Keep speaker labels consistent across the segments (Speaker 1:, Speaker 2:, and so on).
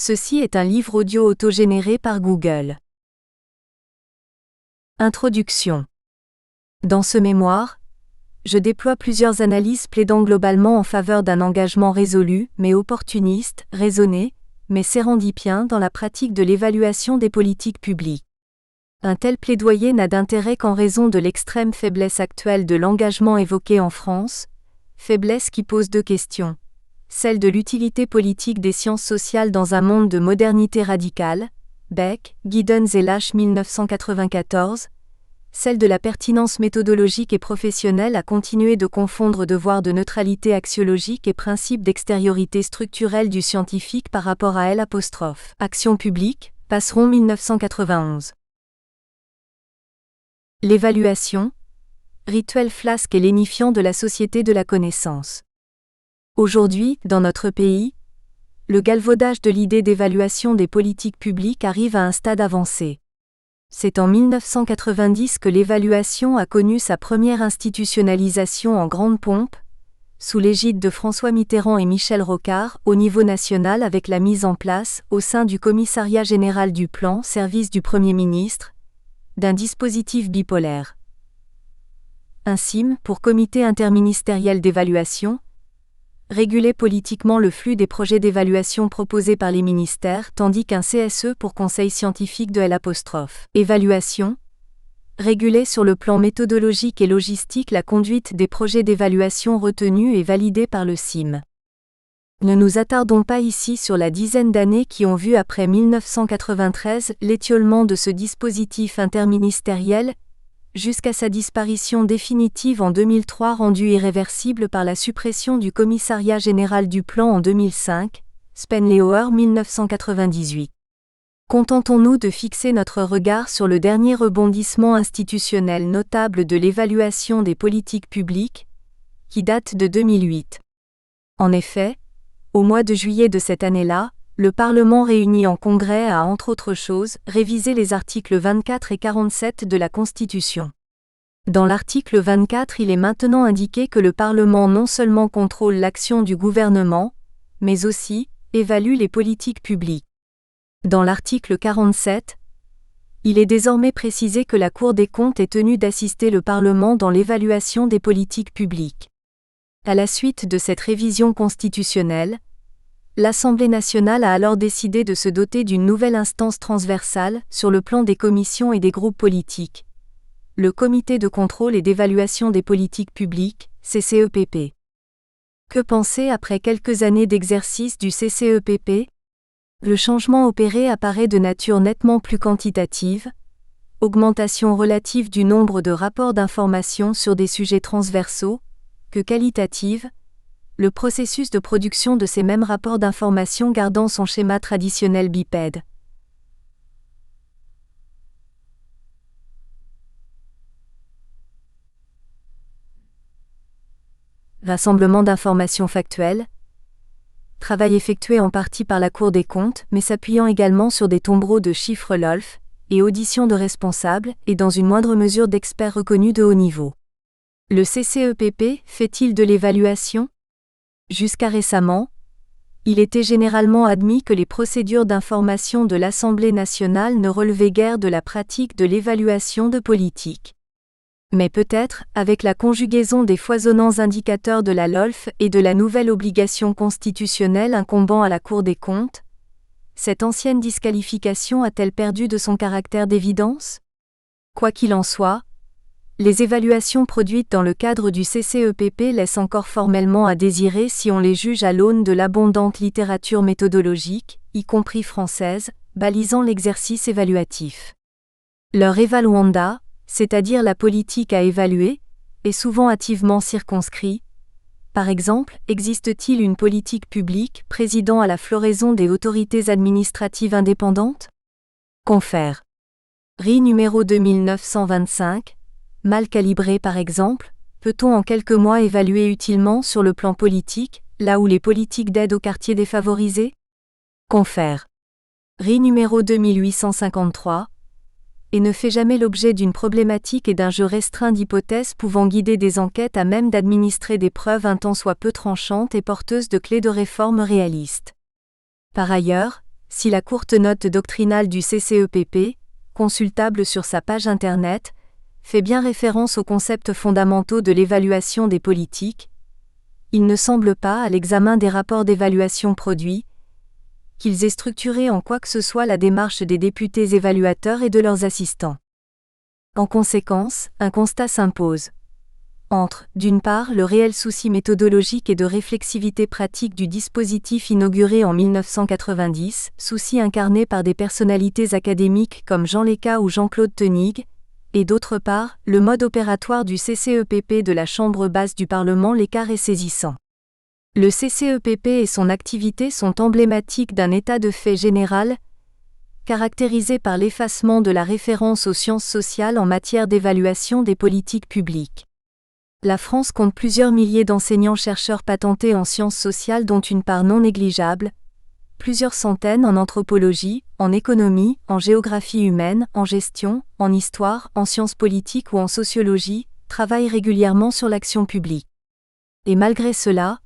Speaker 1: Ceci est un livre audio autogénéré par Google. Introduction. Dans ce mémoire, je déploie plusieurs analyses plaidant globalement en faveur d'un engagement résolu, mais opportuniste, raisonné, mais sérendipien dans la pratique de l'évaluation des politiques publiques. Un tel plaidoyer n'a d'intérêt qu'en raison de l'extrême faiblesse actuelle de l'engagement évoqué en France, faiblesse qui pose deux questions. Celle de l'utilité politique des sciences sociales dans un monde de modernité radicale, Beck, Giddens et Lasch 1994, celle de la pertinence méthodologique et professionnelle à continuer de confondre devoir de neutralité axiologique et principe d'extériorité structurelle du scientifique par rapport à L'. Action publique, Passeron 1991. L'évaluation, rituel flasque et lénifiant de la société de la connaissance. Aujourd'hui, dans notre pays, le galvaudage de l'idée d'évaluation des politiques publiques arrive à un stade avancé. C'est en 1990 que l'évaluation a connu sa première institutionnalisation en grande pompe, sous l'égide de François Mitterrand et Michel Rocard, au niveau national avec la mise en place, au sein du Commissariat général du plan, service du Premier ministre, d'un dispositif bipolaire. Un CIM, pour Comité interministériel d'évaluation, réguler politiquement le flux des projets d'évaluation proposés par les ministères, tandis qu'un CSE pour Conseil scientifique de L'. Évaluation, réguler sur le plan méthodologique et logistique la conduite des projets d'évaluation retenus et validés par le CIM. Ne nous attardons pas ici sur la dizaine d'années qui ont vu après 1993 l'étiolement de ce dispositif interministériel, jusqu'à sa disparition définitive en 2003 rendue irréversible par la suppression du Commissariat général du plan en 2005, Spenleauer 1998. Contentons-nous de fixer notre regard sur le dernier rebondissement institutionnel notable de l'évaluation des politiques publiques, qui date de 2008. En effet, au mois de juillet de cette année-là, le Parlement réuni en Congrès a entre autres choses révisé les articles 24 et 47 de la Constitution. Dans l'article 24, il est maintenant indiqué que le Parlement non seulement contrôle l'action du gouvernement, mais aussi évalue les politiques publiques. Dans l'article 47, il est désormais précisé que la Cour des comptes est tenue d'assister le Parlement dans l'évaluation des politiques publiques. À la suite de cette révision constitutionnelle, l'Assemblée nationale a alors décidé de se doter d'une nouvelle instance transversale sur le plan des commissions et des groupes politiques. Le Comité de contrôle et d'évaluation des politiques publiques, CCEPP. Que penser après quelques années d'exercice du CCEPP ? Le changement opéré apparaît de nature nettement plus quantitative, augmentation relative du nombre de rapports d'information sur des sujets transversaux, que qualitative, le processus de production de ces mêmes rapports d'information gardant son schéma traditionnel bipède. Rassemblement d'informations factuelles. Travail effectué en partie par la Cour des comptes, mais s'appuyant également sur des tombereaux de chiffres LOLF, et audition de responsables, et dans une moindre mesure d'experts reconnus de haut niveau. Le CCEPP fait-il de l'évaluation ? Jusqu'à récemment, il était généralement admis que les procédures d'information de l'Assemblée nationale ne relevaient guère de la pratique de l'évaluation de politique. Mais peut-être, avec la conjugaison des foisonnants indicateurs de la LOLF et de la nouvelle obligation constitutionnelle incombant à la Cour des comptes, cette ancienne disqualification a-t-elle perdu de son caractère d'évidence ? Quoi qu'il en soit, les évaluations produites dans le cadre du CCEPP laissent encore formellement à désirer si on les juge à l'aune de l'abondante littérature méthodologique, y compris française, balisant l'exercice évaluatif. Leur évaluanda, c'est-à-dire la politique à évaluer, est souvent hâtivement circonscrit. Par exemple, existe-t-il une politique publique présidant à la floraison des autorités administratives indépendantes ? Confère. RI numéro 2925. Mal calibré par exemple, peut-on en quelques mois évaluer utilement sur le plan politique, là où les politiques d'aide aux quartiers défavorisés ? Confère. RI numéro 2853. Et ne fait jamais l'objet d'une problématique et d'un jeu restreint d'hypothèses pouvant guider des enquêtes à même d'administrer des preuves un tant soit peu tranchantes et porteuses de clés de réforme réalistes. Par ailleurs, Si la courte note doctrinale du CCEPP, consultable sur sa page internet, fait bien référence aux concepts fondamentaux de l'évaluation des politiques, il ne semble pas, à l'examen des rapports d'évaluation produits, qu'ils aient structuré en quoi que ce soit la démarche des députés évaluateurs et de leurs assistants. En conséquence, un constat s'impose. Entre, d'une part, le réel souci méthodologique et de réflexivité pratique du dispositif inauguré en 1990, souci incarné par des personnalités académiques comme Jean Léca ou Jean-Claude Tenig, et d'autre part, le mode opératoire du CCEPP de la Chambre basse du Parlement. L'écart est saisissant. Le CCEPP et son activité sont emblématiques d'un état de fait général, caractérisé par l'effacement de la référence aux sciences sociales en matière d'évaluation des politiques publiques. La France compte plusieurs milliers d'enseignants-chercheurs patentés en sciences sociales dont une part non négligeable, plusieurs centaines en anthropologie, en économie, en géographie humaine, en gestion, en histoire, en sciences politiques ou en sociologie, travaillent régulièrement sur l'action publique. Et malgré cela,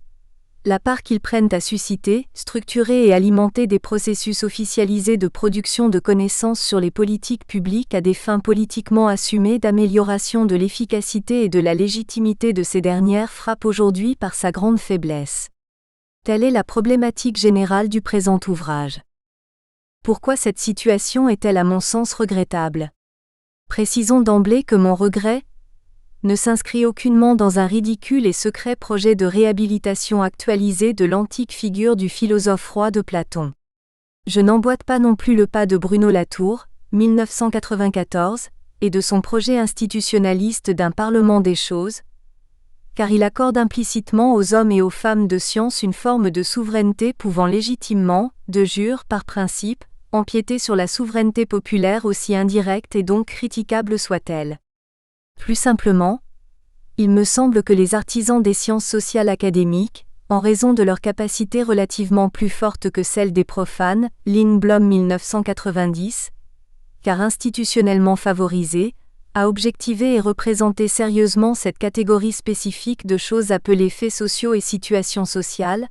Speaker 1: la part qu'ils prennent à susciter, structurer et alimenter des processus officialisés de production de connaissances sur les politiques publiques à des fins politiquement assumées d'amélioration de l'efficacité et de la légitimité de ces dernières frappe aujourd'hui par sa grande faiblesse. Telle est la problématique générale du présent ouvrage. Pourquoi cette situation est-elle à mon sens regrettable ? Précisons d'emblée que mon regret ne s'inscrit aucunement dans un ridicule et secret projet de réhabilitation actualisé de l'antique figure du philosophe roi de Platon. Je n'emboîte pas non plus le pas de Bruno Latour, 1994, et de son projet institutionnaliste d'un parlement des choses, car il accorde implicitement aux hommes et aux femmes de science une forme de souveraineté pouvant légitimement, de jure, par principe, empiéter sur la souveraineté populaire aussi indirecte et donc critiquable soit-elle. Plus simplement, il me semble que les artisans des sciences sociales académiques, en raison de leur capacité relativement plus forte que celle des profanes, Lindblom 1990, car institutionnellement favorisés, à objectiver et représenter sérieusement cette catégorie spécifique de choses appelées faits sociaux et situations sociales,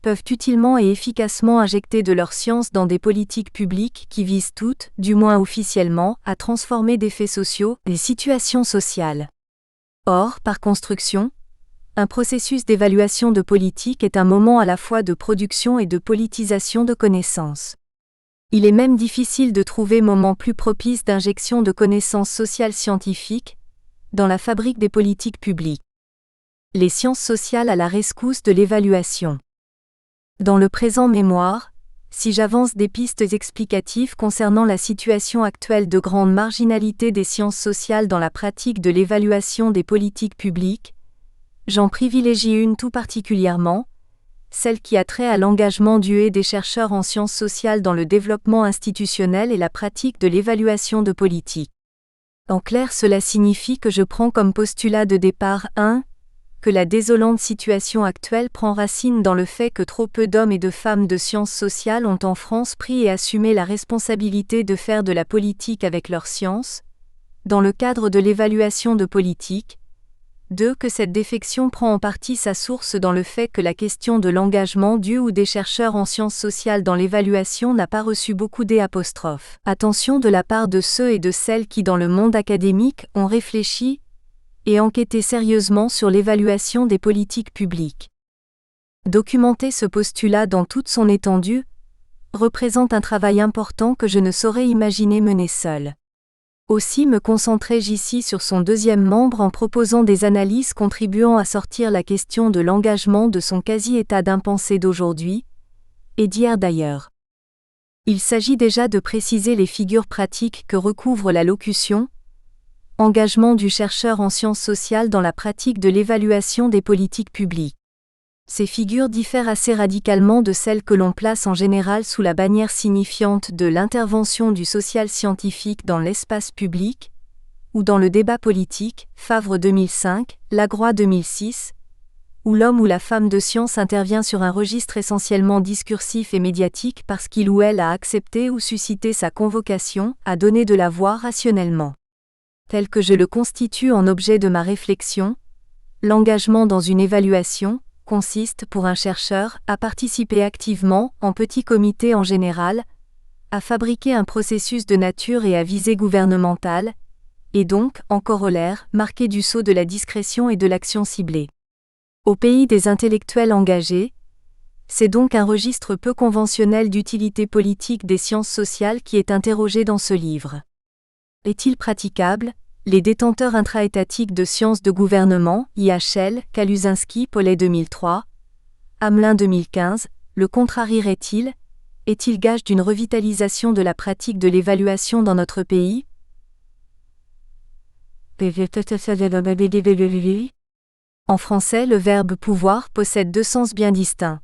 Speaker 1: peuvent utilement et efficacement injecter de leur science dans des politiques publiques qui visent toutes, du moins officiellement, à transformer des faits sociaux, des situations sociales. Or, par construction, un processus d'évaluation de politique est un moment à la fois de production et de politisation de connaissances. Il est même difficile de trouver moment plus propice d'injection de connaissances sociales scientifiques dans la fabrique des politiques publiques. Les sciences sociales à la rescousse de l'évaluation. Dans le présent mémoire, si j'avance des pistes explicatives concernant la situation actuelle de grande marginalité des sciences sociales dans la pratique de l'évaluation des politiques publiques, j'en privilégie une tout particulièrement, celle qui a trait à l'engagement du des chercheurs en sciences sociales dans le développement institutionnel et la pratique de l'évaluation de politique. En clair, cela signifie que je prends comme postulat de départ 1. Que la désolante situation actuelle prend racine dans le fait que trop peu d'hommes et de femmes de sciences sociales ont en France pris et assumé la responsabilité de faire de la politique avec leur science, dans le cadre de l'évaluation de politique. 2. Que cette défection prend en partie sa source dans le fait que la question de l'engagement du ou des chercheurs en sciences sociales dans l'évaluation n'a pas reçu beaucoup d'attention de la part de ceux et de celles qui dans le monde académique ont réfléchi et enquêter sérieusement sur l'évaluation des politiques publiques. Documenter ce postulat dans toute son étendue représente un travail important que je ne saurais imaginer mener seul. Aussi me concentrai-je ici sur son deuxième membre en proposant des analyses contribuant à sortir la question de l'engagement de son quasi-état d'impensé d'aujourd'hui, et d'hier d'ailleurs. Il s'agit déjà de préciser les figures pratiques que recouvre la locution « engagement du chercheur en sciences sociales dans la pratique de l'évaluation des politiques publiques ». Ces figures diffèrent assez radicalement de celles que l'on place en général sous la bannière signifiante de l'intervention du social scientifique dans l'espace public, ou dans le débat politique, Favre 2005, Lagroix 2006, où l'homme ou la femme de science intervient sur un registre essentiellement discursif et médiatique parce qu'il ou elle a accepté ou suscité sa convocation à donner de la voix rationnellement. Tel que je le constitue en objet de ma réflexion, l'engagement dans une évaluation, consiste, pour un chercheur, à participer activement, en petit comité en général, à fabriquer un processus de nature et à visée gouvernementale, et donc, en corollaire, marqué du sceau de la discrétion et de l'action ciblée. Au pays des intellectuels engagés, c'est donc un registre peu conventionnel d'utilité politique des sciences sociales qui est interrogé dans ce livre. Est-il praticable? Les détenteurs intra-étatiques de sciences de gouvernement, IHL, Kaluzinski, Paulet 2003, Hamelin 2015, le contrarierait-il? Est-il gage d'une revitalisation de la pratique de l'évaluation dans notre pays? En français, le verbe pouvoir possède deux sens bien distincts.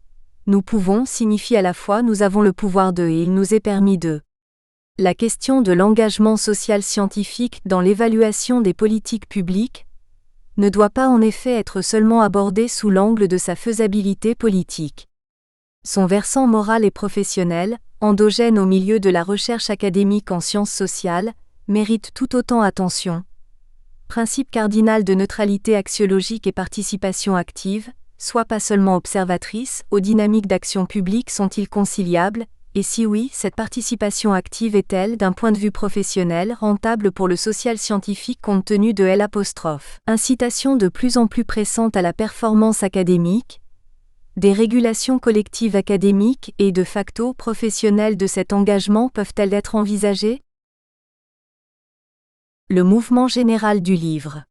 Speaker 1: Nous pouvons signifie à la fois nous avons le pouvoir de et il nous est permis de. La question de l'engagement social scientifique dans l'évaluation des politiques publiques ne doit pas en effet être seulement abordée sous l'angle de sa faisabilité politique. Son versant moral et professionnel, endogène au milieu de la recherche académique en sciences sociales, mérite tout autant attention. Principe cardinal de neutralité axiologique et participation active, soit pas seulement observatrice, aux dynamiques d'action publique sont-ils conciliables, et si oui, cette participation active est-elle, d'un point de vue professionnel, rentable pour le social scientifique compte tenu de L'. Incitation de plus en plus pressante à la performance académique, des régulations collectives académiques et de facto professionnelles de cet engagement peuvent-elles être envisagées? Le mouvement général du livre.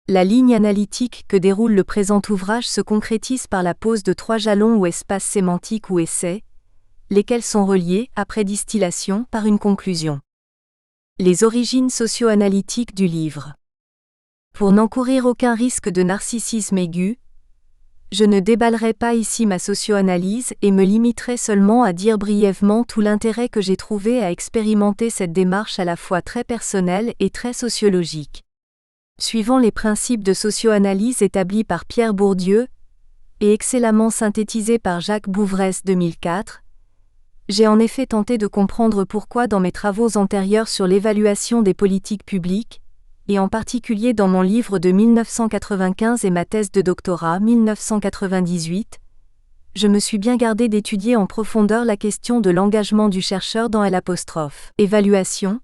Speaker 1: La ligne analytique que déroule le présent ouvrage se concrétise par la pose de 3 jalons ou espaces sémantiques ou essais, lesquels sont reliés, après distillation, par une conclusion. Les origines socio-analytiques du livre. Pour n'encourir aucun risque de narcissisme aigu, je ne déballerai pas ici ma socio-analyse et me limiterai seulement à dire brièvement tout l'intérêt que j'ai trouvé à expérimenter cette démarche à la fois très personnelle et très sociologique. Suivant les principes de socio-analyse établis par Pierre Bourdieu et excellemment synthétisés par Jacques Bouvresse 2004, j'ai en effet tenté de comprendre pourquoi dans mes travaux antérieurs sur l'évaluation des politiques publiques, et en particulier dans mon livre de 1995 et ma thèse de doctorat 1998, je me suis bien gardé d'étudier en profondeur la question de l'engagement du chercheur dans L'. Évaluation,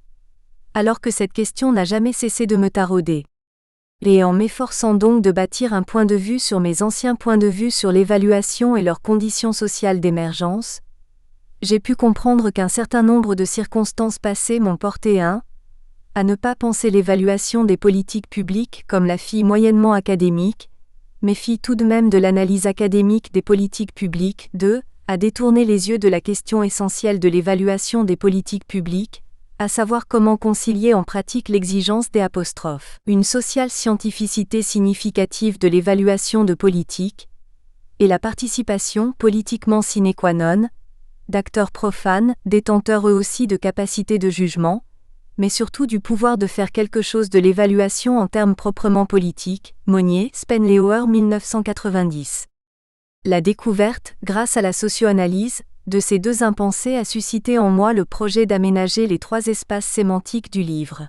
Speaker 1: alors que cette question n'a jamais cessé de me tarauder. Et en m'efforçant donc de bâtir un point de vue sur mes anciens points de vue sur l'évaluation et leurs conditions sociales d'émergence, j'ai pu comprendre qu'un certain nombre de circonstances passées m'ont porté à ne pas penser l'évaluation des politiques publiques comme la fille moyennement académique, mais fille tout de même de l'analyse académique des politiques publiques, à détourner les yeux de la question essentielle de l'évaluation des politiques publiques, à savoir comment concilier en pratique l'exigence des apostrophes, une sociale scientificité significative de l'évaluation de politique, et la participation politiquement sine qua non, d'acteurs profanes, détenteurs eux aussi de capacités de jugement, mais surtout du pouvoir de faire quelque chose de l'évaluation en termes proprement politiques. Monnier, Spenlauer 1990. La découverte, grâce à la socio-analyse, de ces deux impensés a suscité en moi le projet d'aménager les 3 espaces sémantiques du livre.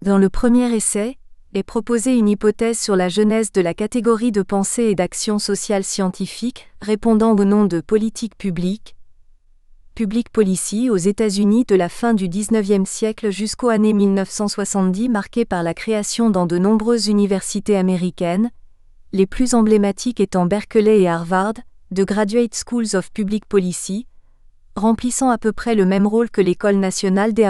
Speaker 1: Dans le premier essai, est proposée une hypothèse sur la genèse de la catégorie de pensée et d'action sociale scientifique, répondant au nom de politique publique, public policy aux États-Unis de la fin du XIXe siècle jusqu'aux années 1970 marquées par la création dans de nombreuses universités américaines, les plus emblématiques étant Berkeley et Harvard, de Graduate Schools of Public Policy, remplissant à peu près le même rôle que l'École nationale des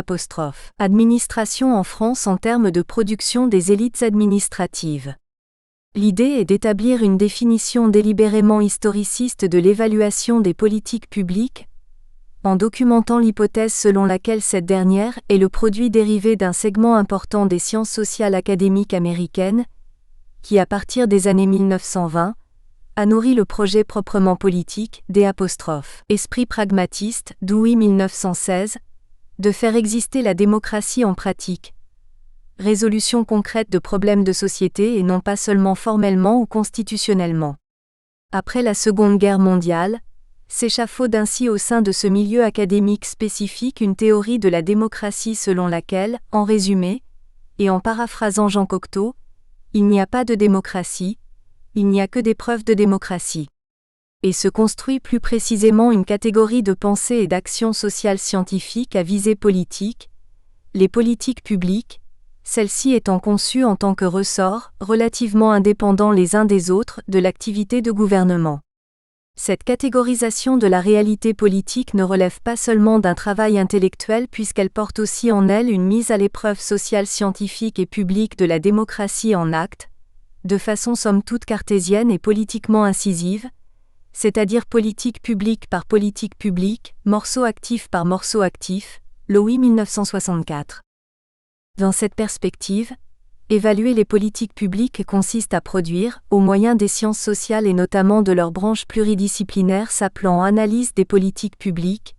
Speaker 1: administrations en France en termes de production des élites administratives. L'idée est d'établir une définition délibérément historiciste de l'évaluation des politiques publiques, en documentant l'hypothèse selon laquelle cette dernière est le produit dérivé d'un segment important des sciences sociales académiques américaines, qui à partir des années 1920, a nourri le projet proprement politique, esprit pragmatiste, Dewey 1916, de faire exister la démocratie en pratique. Résolution concrète de problèmes de société et non pas seulement formellement ou constitutionnellement. Après la Seconde Guerre mondiale, s'échafaude ainsi au sein de ce milieu académique spécifique une théorie de la démocratie selon laquelle, en résumé, et en paraphrasant Jean Cocteau, il n'y a pas de démocratie, il n'y a que des preuves de démocratie. Et se construit plus précisément une catégorie de pensée et d'action sociale scientifique à visée politique, les politiques publiques, celles-ci étant conçues en tant que ressorts, relativement indépendants les uns des autres, de l'activité de gouvernement. Cette catégorisation de la réalité politique ne relève pas seulement d'un travail intellectuel puisqu'elle porte aussi en elle une mise à l'épreuve sociale scientifique et publique de la démocratie en actes, de façon somme toute cartésienne et politiquement incisive, c'est-à-dire politique publique par politique publique, morceau actif par morceau actif, Lowy 1964. Dans cette perspective, évaluer les politiques publiques consiste à produire, au moyen des sciences sociales et notamment de leurs branches pluridisciplinaires s'appelant analyse des politiques publiques,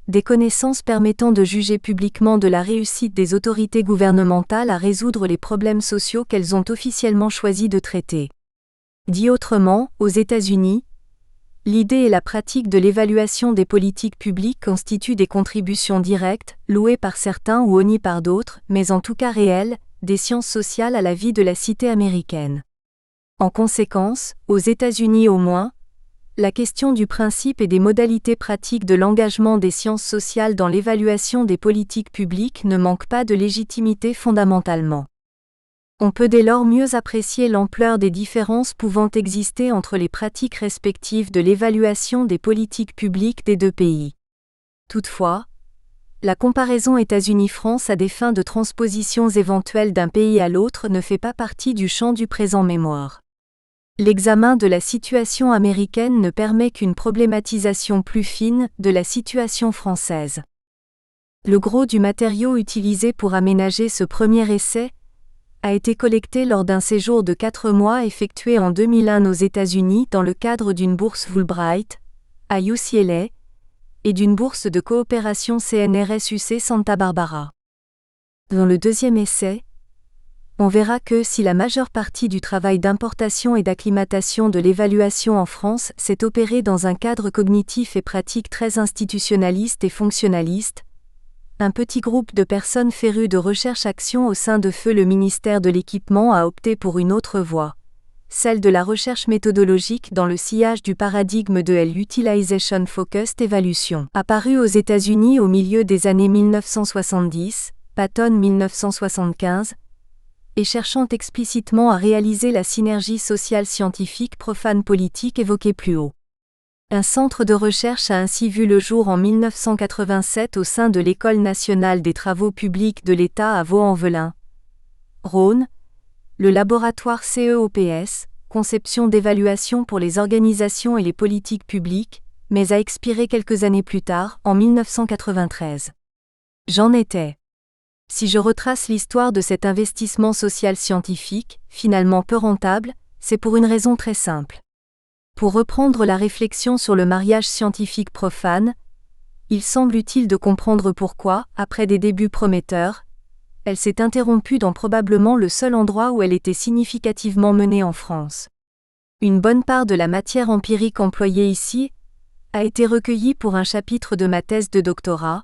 Speaker 1: des connaissances permettant de juger publiquement de la réussite des autorités gouvernementales à résoudre les problèmes sociaux qu'elles ont officiellement choisi de traiter. Dit autrement, aux États-Unis, l'idée et la pratique de l'évaluation des politiques publiques constituent des contributions directes, louées par certains ou honnies par d'autres, mais en tout cas réelles, des sciences sociales à la vie de la cité américaine. En conséquence, aux États-Unis au moins, la question du principe et des modalités pratiques de l'engagement des sciences sociales dans l'évaluation des politiques publiques ne manque pas de légitimité fondamentalement. On peut dès lors mieux apprécier l'ampleur des différences pouvant exister entre les pratiques respectives de l'évaluation des politiques publiques des deux pays. Toutefois, la comparaison États-Unis-France à des fins de transpositions éventuelles d'un pays à l'autre ne fait pas partie du champ du présent mémoire. L'examen de la situation américaine ne permet qu'une problématisation plus fine de la situation française. Le gros du matériau utilisé pour aménager ce premier essai a été collecté lors d'un séjour de 4 mois effectué en 2001 aux États-Unis dans le cadre d'une bourse Fulbright, à UCLA, et d'une bourse de coopération CNRS-UC Santa Barbara. Dans le deuxième essai, on verra que si la majeure partie du travail d'importation et d'acclimatation de l'évaluation en France s'est opérée dans un cadre cognitif et pratique très institutionnaliste et fonctionnaliste, un petit groupe de personnes férues de recherche-action au sein de feu le ministère de l'Équipement a opté pour une autre voie, celle de la recherche méthodologique dans le sillage du paradigme de l'Utilization Focused Evaluation, apparu aux États-Unis au milieu des années 1970, Patton 1975, et cherchant explicitement à réaliser la synergie sociale scientifique profane politique évoquée plus haut. Un centre de recherche a ainsi vu le jour en 1987 au sein de l'École nationale des travaux publics de l'État à Vaux-en-Velin, Rhône, le laboratoire CEOPS, conception d'évaluation pour les organisations et les politiques publiques, mais a expiré quelques années plus tard, en 1993. J'en étais. Si je retrace l'histoire de cet investissement social scientifique, finalement peu rentable, c'est pour une raison très simple. Pour reprendre la réflexion sur le mariage scientifique profane, il semble utile de comprendre pourquoi, après des débuts prometteurs, elle s'est interrompue dans probablement le seul endroit où elle était significativement menée en France. Une bonne part de la matière empirique employée ici a été recueillie pour un chapitre de ma thèse de doctorat,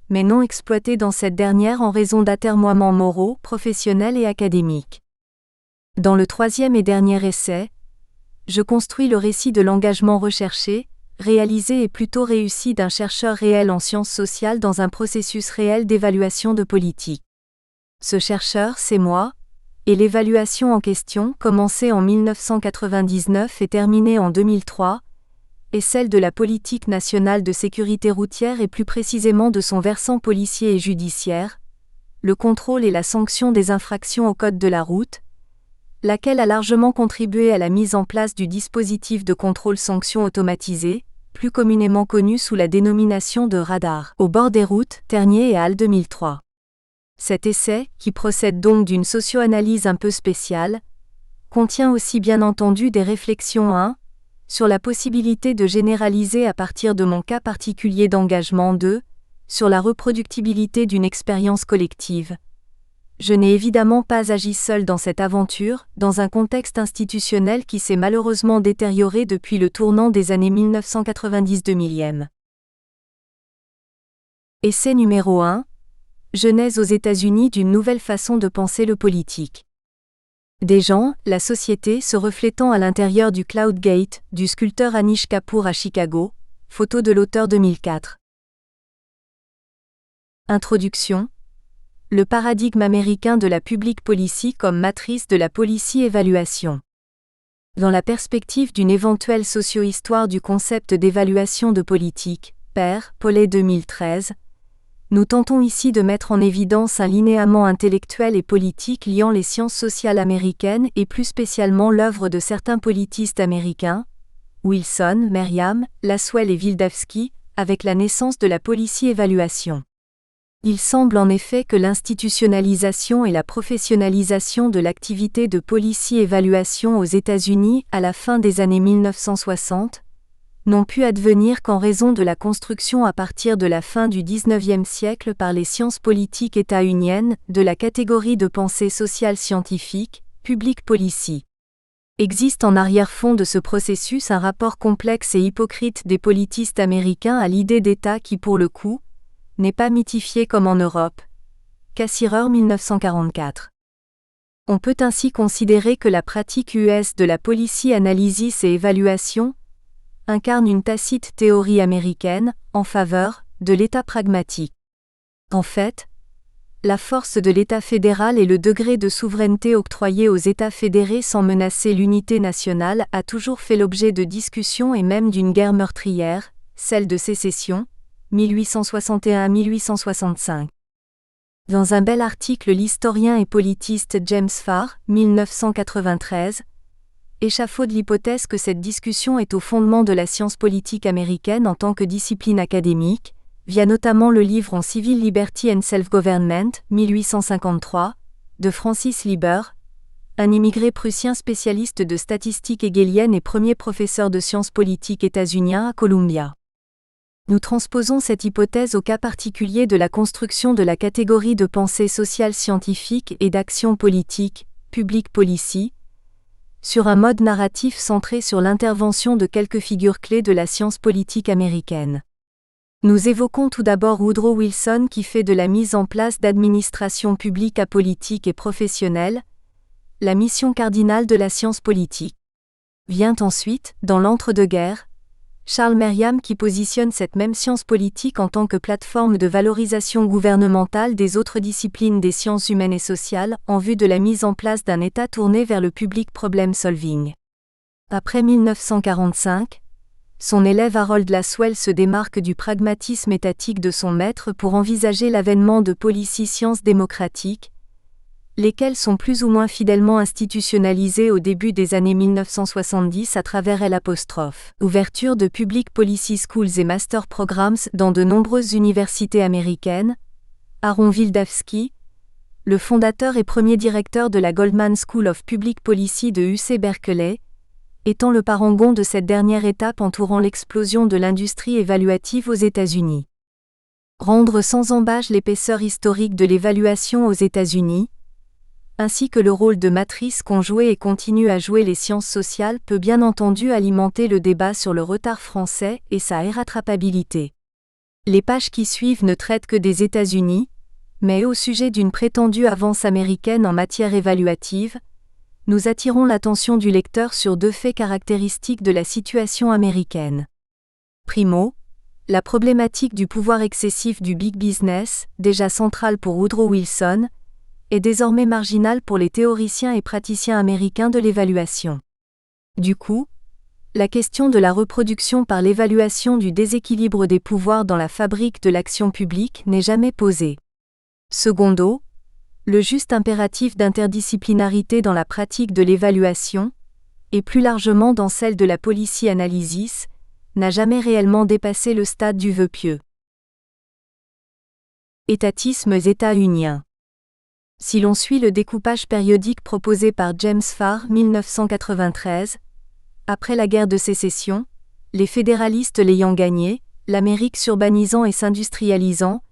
Speaker 1: mais non exploitée dans cette dernière en raison d'atermoiements moraux, professionnels et académiques. Dans le troisième et dernier essai, je construis le récit de l'engagement recherché, réalisé et plutôt réussi d'un chercheur réel en sciences sociales dans un processus réel d'évaluation de politique. Ce chercheur, c'est moi, et l'évaluation en question, commencée en 1999 et terminée en 2003, est celle de la politique nationale de sécurité routière et plus précisément de son versant policier et judiciaire, le contrôle et la sanction des infractions au code de la route, laquelle a largement contribué à la mise en place du dispositif de contrôle-sanction automatisé, plus communément connu sous la dénomination de radar, au bord des routes, Ternier et Hall 2003. Cet essai, qui procède donc d'une socio-analyse un peu spéciale, contient aussi bien entendu des réflexions sur la possibilité de généraliser à partir de mon cas particulier d'engagement sur la reproductibilité d'une expérience collective. Je n'ai évidemment pas agi seul dans cette aventure, dans un contexte institutionnel qui s'est malheureusement détérioré depuis le tournant des années 1990-2000. Essai numéro 1. Genèse aux États-Unis d'une nouvelle façon de penser le politique. Des gens, la société se reflétant à l'intérieur du Cloud Gate, du sculpteur Anish Kapoor à Chicago, photo de l'auteur 2004. Introduction. Le paradigme américain de la public policy comme matrice de la policy évaluation. Dans la perspective d'une éventuelle socio-histoire du concept d'évaluation de politique, Père, Paulet 2013, nous tentons ici de mettre en évidence un linéament intellectuel et politique liant les sciences sociales américaines et plus spécialement l'œuvre de certains politistes américains, Wilson, Merriam, Lasswell et Wildavsky, avec la naissance de la policy évaluation. Il semble en effet que l'institutionnalisation et la professionnalisation de l'activité de policy évaluation aux États-Unis à la fin des années 1960 n'ont pu advenir qu'en raison de la construction à partir de la fin du XIXe siècle par les sciences politiques états-uniennes de la catégorie de pensée sociale scientifique, public policy. Existe en arrière-fond de ce processus un rapport complexe et hypocrite des politistes américains à l'idée d'État qui pour le coup, n'est pas mythifié comme en Europe. Cassirer 1944. On peut ainsi considérer que la pratique US de la policy analysis et évaluation incarne une tacite théorie américaine en faveur de l'État pragmatique. En fait, la force de l'État fédéral et le degré de souveraineté octroyé aux États fédérés sans menacer l'unité nationale a toujours fait l'objet de discussions et même d'une guerre meurtrière, celle de sécession, 1861-1865. Dans un bel article, l'historien et politiste James Farr, 1993, échafaude l'hypothèse que cette discussion est au fondement de la science politique américaine en tant que discipline académique, via notamment le livre On Civil Liberty and Self-Government, 1853, de Francis Lieber, un immigré prussien spécialiste de statistique hegelienne et premier professeur de sciences politiques états-unien à Columbia. Nous transposons cette hypothèse au cas particulier de la construction de la catégorie de pensée sociale scientifique et d'action politique, public policy, sur un mode narratif centré sur l'intervention de quelques figures clés de la science politique américaine. Nous évoquons tout d'abord Woodrow Wilson qui fait de la mise en place d'administrations publiques apolitiques et professionnelles la mission cardinale de la science politique. Vient ensuite, dans l'entre-deux-guerres, Charles Merriam qui positionne cette même science politique en tant que plateforme de valorisation gouvernementale des autres disciplines des sciences humaines et sociales en vue de la mise en place d'un État tourné vers le public problem solving. Après 1945, son élève Harold Lasswell se démarque du pragmatisme étatique de son maître pour envisager l'avènement de policy sciences démocratiques, lesquelles sont plus ou moins fidèlement institutionnalisées au début des années 1970 à travers l'ouverture de Public Policy Schools et Master Programs dans de nombreuses universités américaines. Aaron Wildavsky, le fondateur et premier directeur de la Goldman School of Public Policy de UC Berkeley, étant le parangon de cette dernière étape entourant l'explosion de l'industrie évaluative aux États-Unis. Rendre sans embâche l'épaisseur historique de l'évaluation aux États-Unis, ainsi que le rôle de matrice qu'ont joué et continuent à jouer les sciences sociales peut bien entendu alimenter le débat sur le retard français et sa irrattrapabilité. Les pages qui suivent ne traitent que des États-Unis, mais au sujet d'une prétendue avance américaine en matière évaluative, nous attirons l'attention du lecteur sur deux faits caractéristiques de la situation américaine. Primo, la problématique du pouvoir excessif du big business, déjà centrale pour Woodrow Wilson, est désormais marginale pour les théoriciens et praticiens américains de l'évaluation. Du coup, la question de la reproduction par l'évaluation du déséquilibre des pouvoirs dans la fabrique de l'action publique n'est jamais posée. Secondo, le juste impératif d'interdisciplinarité dans la pratique de l'évaluation, et plus largement dans celle de la policy analysis, n'a jamais réellement dépassé le stade du vœu pieux. Étatismes états-uniens. Si l'on suit le découpage périodique proposé par James Farr 1993, après la guerre de sécession, les fédéralistes l'ayant gagné, l'Amérique s'urbanisant et s'industrialisant,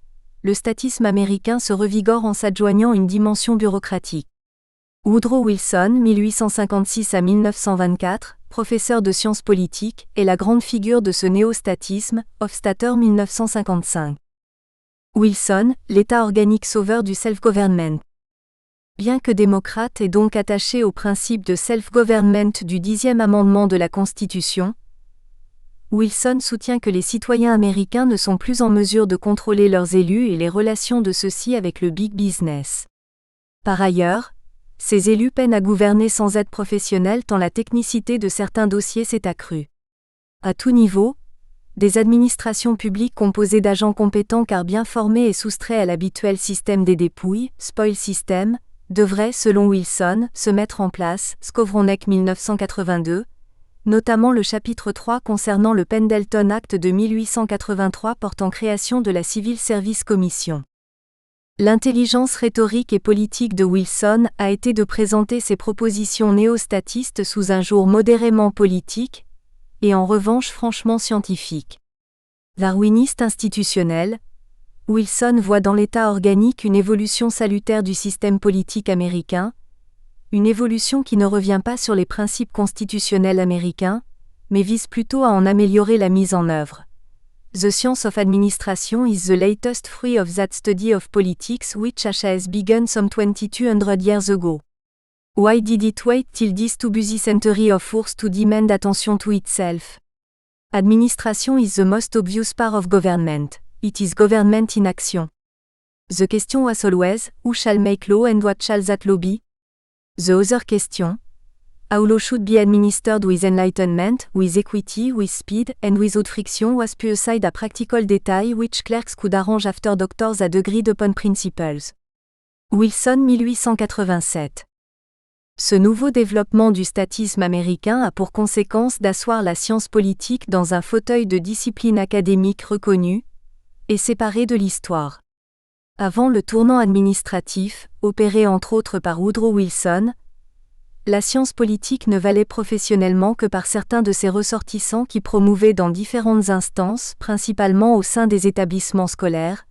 Speaker 1: le statisme américain se revigore en s'adjoignant une dimension bureaucratique. Woodrow Wilson 1856 à 1924, professeur de sciences politiques, est la grande figure de ce néo-statisme, Hofstadter 1955. Wilson, l'État organique sauveur du self-government. Bien que démocrate et donc attaché au principe de self-government du 10e amendement de la Constitution, Wilson soutient que les citoyens américains ne sont plus en mesure de contrôler leurs élus et les relations de ceux-ci avec le big business. Par ailleurs, ces élus peinent à gouverner sans aide professionnelle tant la technicité de certains dossiers s'est accrue. À tout niveau, des administrations publiques composées d'agents compétents car bien formés et soustraits à l'habituel système des dépouilles, spoil system, devraient, selon Wilson, se mettre en place, Skowronek 1982, notamment le chapitre 3 concernant le Pendleton Act de 1883 portant création de la Civil Service Commission. L'intelligence rhétorique et politique de Wilson a été de présenter ses propositions néo-statistes sous un jour modérément politique, et en revanche franchement scientifique. Darwiniste institutionnel, Wilson voit dans l'État organique une évolution salutaire du système politique américain, une évolution qui ne revient pas sur les principes constitutionnels américains, mais vise plutôt à en améliorer la mise en œuvre. The science of administration is the latest fruit of that study of politics which has begun some 2200 years ago. Why did it wait till this 2nd century of force to demand attention to itself? Administration is the most obvious part of government. It is government in action. The question was always, who shall make law and what shall that law be? The other question, how law should be administered with enlightenment, with equity, with speed, and without friction was put aside a practical detail which clerks could arrange after doctors had agreed upon principles. Wilson 1887. Ce nouveau développement du statisme américain a pour conséquence d'asseoir la science politique dans un fauteuil de discipline académique reconnue et séparée de l'histoire. Avant le tournant administratif, opéré entre autres par Woodrow Wilson, la science politique ne valait professionnellement que par certains de ses ressortissants qui promouvaient dans différentes instances, principalement au sein des établissements scolaires,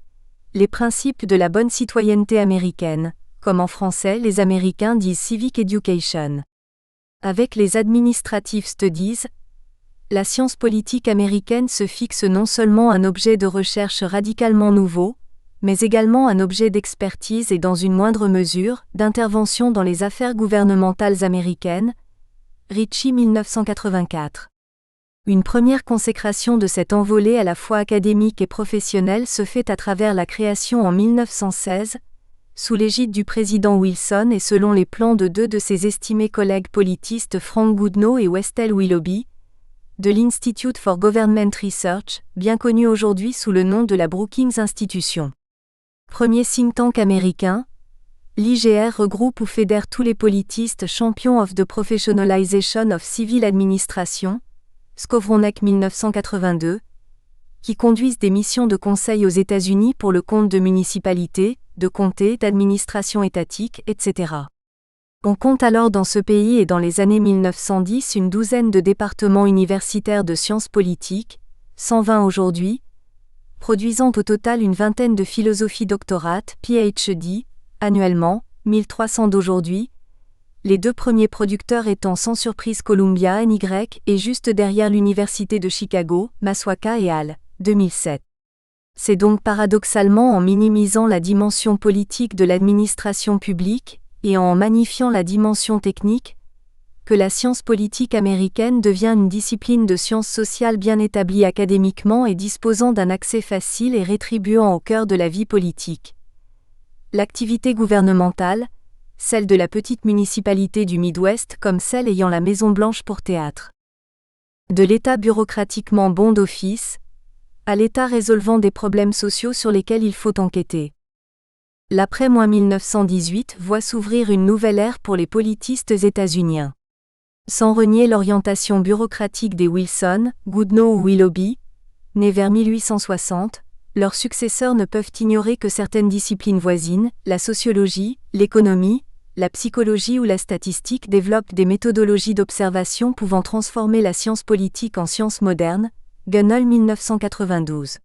Speaker 1: les principes de la bonne citoyenneté américaine, comme en français les Américains disent civic education. Avec les administrative studies, la science politique américaine se fixe non seulement un objet de recherche radicalement nouveau, mais également un objet d'expertise et dans une moindre mesure, d'intervention dans les affaires gouvernementales américaines. Ritchie 1984. Une première consécration de cette envolée à la fois académique et professionnelle se fait à travers la création en 1916, sous l'égide du président Wilson et selon les plans de deux de ses estimés collègues politistes Frank Goodnow et Westel Willoughby, de l'Institute for Government Research, bien connu aujourd'hui sous le nom de la Brookings Institution. Premier think tank américain, l'IGR regroupe ou fédère tous les politistes champions of the professionalization of civil administration, Skowronek 1982, qui conduisent des missions de conseil aux États-Unis pour le compte de municipalités, de comtés, d'administrations étatiques, etc. On compte alors dans ce pays et dans les années 1910 une douzaine de départements universitaires de sciences politiques, 120 aujourd'hui, produisant au total une vingtaine de philosophies doctorates, PhD, annuellement, 1300 d'aujourd'hui, les deux premiers producteurs étant sans surprise Columbia NY et juste derrière l'Université de Chicago, Massachusetts et Al. 2007. C'est donc paradoxalement en minimisant la dimension politique de l'administration publique, et en magnifiant la dimension technique, que la science politique américaine devient une discipline de sciences sociales bien établie académiquement et disposant d'un accès facile et rétribuant au cœur de la vie politique. L'activité gouvernementale, celle de la petite municipalité du Midwest comme celle ayant la Maison-Blanche pour théâtre. De l'État bureaucratiquement bon d'office, à l'État résolvant des problèmes sociaux sur lesquels il faut enquêter. L'après-1918 voit s'ouvrir une nouvelle ère pour les politistes états-uniens. Sans renier l'orientation bureaucratique des Wilson, Goodnow ou Willoughby, nés vers 1860, leurs successeurs ne peuvent ignorer que certaines disciplines voisines, la sociologie, l'économie, la psychologie ou la statistique développent des méthodologies d'observation pouvant transformer la science politique en science moderne, Gunnell 1992.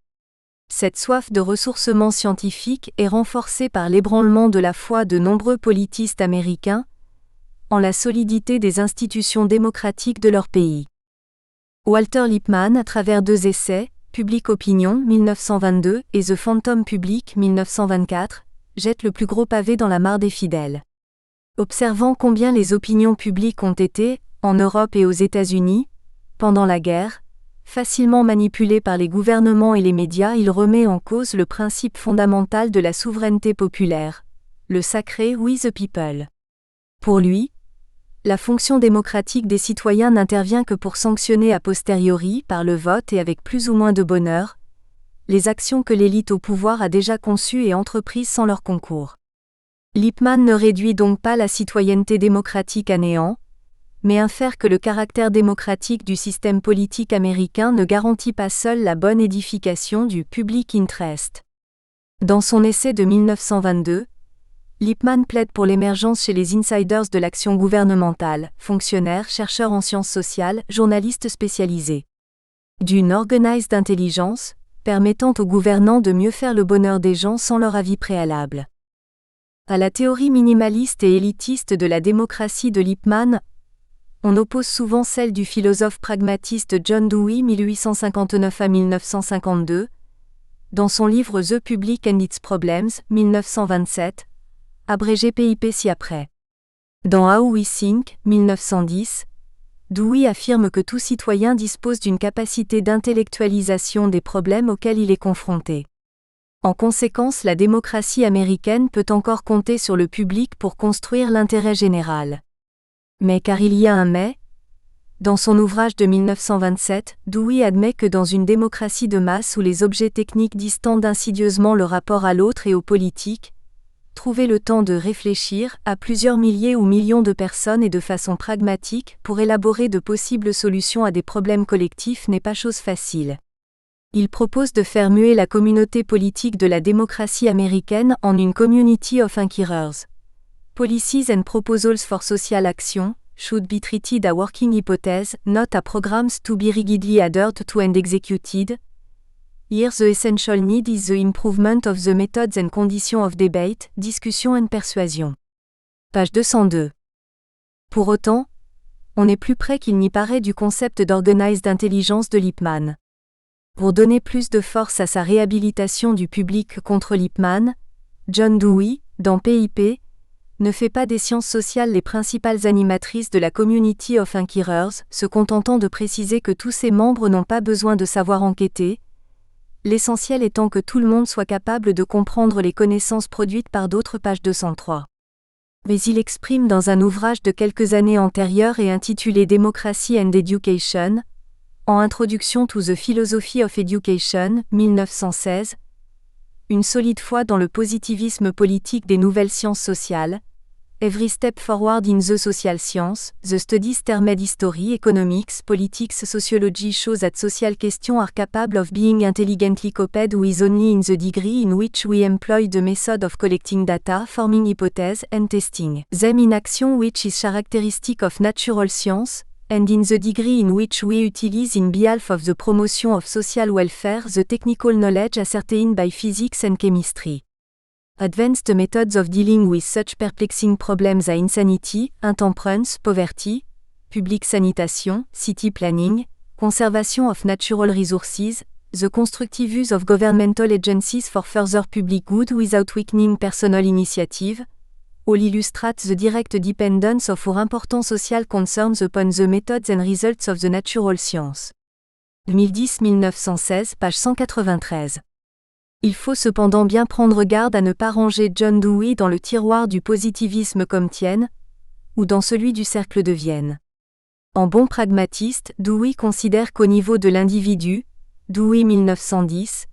Speaker 1: Cette soif de ressourcement scientifique est renforcée par l'ébranlement de la foi de nombreux politistes américains en la solidité des institutions démocratiques de leur pays. Walter Lippmann, à travers deux essais, Public Opinion 1922 et The Phantom Public 1924, jette le plus gros pavé dans la mare des fidèles. Observant combien les opinions publiques ont été, en Europe et aux États-Unis, pendant la guerre, facilement manipulées par les gouvernements et les médias, il remet en cause le principe fondamental de la souveraineté populaire, le sacré We the People. Pour lui, la fonction démocratique des citoyens n'intervient que pour sanctionner a posteriori, par le vote et avec plus ou moins de bonheur, les actions que l'élite au pouvoir a déjà conçues et entreprises sans leur concours. Lippmann ne réduit donc pas la citoyenneté démocratique à néant, mais infère que le caractère démocratique du système politique américain ne garantit pas seul la bonne édification du public interest. Dans son essai de 1922, Lippmann plaide pour l'émergence chez les insiders de l'action gouvernementale, fonctionnaires, chercheurs en sciences sociales, journalistes spécialisés, d'une organized intelligence, permettant aux gouvernants de mieux faire le bonheur des gens sans leur avis préalable. À la théorie minimaliste et élitiste de la démocratie de Lippmann, on oppose souvent celle du philosophe pragmatiste John Dewey 1859 à 1952, dans son livre The Public and its Problems 1927, abrégé PIP ci-après. Dans How We Think 1910, Dewey affirme que tout citoyen dispose d'une capacité d'intellectualisation des problèmes auxquels il est confronté. En conséquence, la démocratie américaine peut encore compter sur le public pour construire l'intérêt général. Mais car il y a un mais, dans son ouvrage de 1927, Dewey admet que dans une démocratie de masse où les objets techniques distendent insidieusement le rapport à l'autre et aux politiques, trouver le temps de réfléchir à plusieurs milliers ou millions de personnes et de façon pragmatique pour élaborer de possibles solutions à des problèmes collectifs n'est pas chose facile. Il propose de faire muer la communauté politique de la démocratie américaine en une community of inquirers. Policies and proposals for social action should be treated as working hypotheses, not as programs to be rigidly adhered to and executed. Here the essential need is the improvement of the methods and conditions of debate, discussion and persuasion. Page 202. Pour autant, on est plus près qu'il n'y paraît du concept d'organized intelligence de Lippmann. Pour donner plus de force à sa réhabilitation du public contre Lippmann, John Dewey, dans PIP, ne fait pas des sciences sociales les principales animatrices de la community of inquirers, se contentant de préciser que tous ses membres n'ont pas besoin de savoir enquêter, l'essentiel étant que tout le monde soit capable de comprendre les connaissances produites par d'autres. Page 203. Mais il exprime dans un ouvrage de quelques années antérieures et intitulé Democracy and Education, en Introduction to the Philosophy of Education, 1916, une solide foi dans le positivisme politique des nouvelles sciences sociales. Every step forward in the social science, the studies termed history, economics, politics, sociology shows that social questions are capable of being intelligently coped with only in the degree in which we employ the method of collecting data, forming hypotheses, and testing them in action, which is characteristic of natural science, and in the degree in which we utilize in behalf of the promotion of social welfare the technical knowledge ascertained by physics and chemistry. Advanced methods of dealing with such perplexing problems are insanity, intemperance, poverty, public sanitation, city planning, conservation of natural resources, the constructive use of governmental agencies for further public good without weakening personal initiative, all illustrate the direct dependence of our important social concerns upon the methods and results of the natural science. 2010-1916, page 193. Il faut cependant bien prendre garde à ne pas ranger John Dewey dans le tiroir du positivisme comtien, ou dans celui du cercle de Vienne. En bon pragmatiste, Dewey considère qu'au niveau de l'individu, Dewey 1910,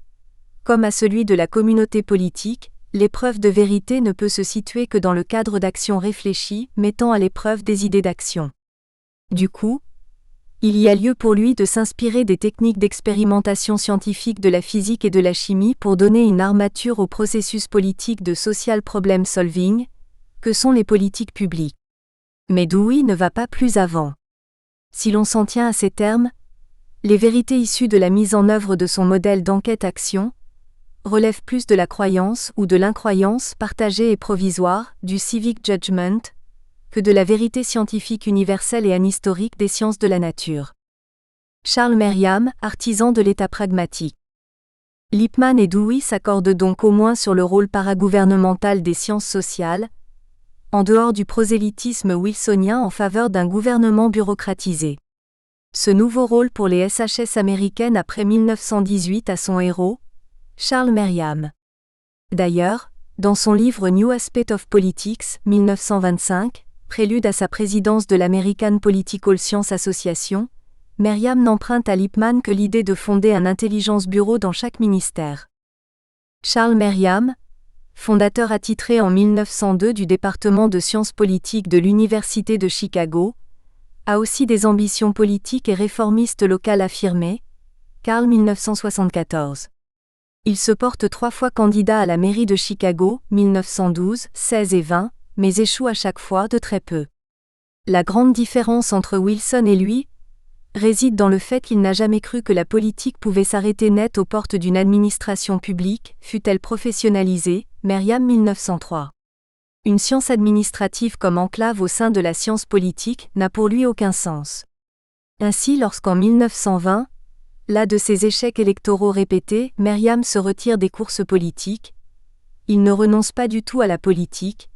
Speaker 1: comme à celui de la communauté politique, l'épreuve de vérité ne peut se situer que dans le cadre d'actions réfléchies, mettant à l'épreuve des idées d'action. Du coup, il y a lieu pour lui de s'inspirer des techniques d'expérimentation scientifique de la physique et de la chimie pour donner une armature au processus politique de social problem solving, que sont les politiques publiques. Mais Dewey ne va pas plus avant. Si l'on s'en tient à ces termes, les vérités issues de la mise en œuvre de son modèle d'enquête-action relèvent plus de la croyance ou de l'incroyance partagée et provisoire, du civic judgment, que de la vérité scientifique universelle et anhistorique des sciences de la nature. Charles Merriam, artisan de l'état pragmatique. Lippmann et Dewey s'accordent donc au moins sur le rôle paragouvernemental des sciences sociales, en dehors du prosélytisme wilsonien en faveur d'un gouvernement bureaucratisé. Ce nouveau rôle pour les SHS américaines après 1918 a son héros, Charles Merriam. D'ailleurs, dans son livre New Aspect of Politics, 1925, prélude à sa présidence de l'American Political Science Association, Merriam n'emprunte à Lippmann que l'idée de fonder un intelligence bureau dans chaque ministère. Charles Merriam, fondateur attitré en 1902 du département de sciences politiques de l'Université de Chicago, a aussi des ambitions politiques et réformistes locales affirmées. Carl 1974. Il se porte 3 fois candidat à la mairie de Chicago, 1912, 16 et 20, mais échoue à chaque fois de très peu. La grande différence entre Wilson et lui réside dans le fait qu'il n'a jamais cru que la politique pouvait s'arrêter net aux portes d'une administration publique, fût-elle professionnalisée. Merriam 1903. Une science administrative comme enclave au sein de la science politique n'a pour lui aucun sens. Ainsi, lorsqu'en 1920, las de ses échecs électoraux répétés, Merriam se retire des courses politiques, il ne renonce pas du tout à la politique,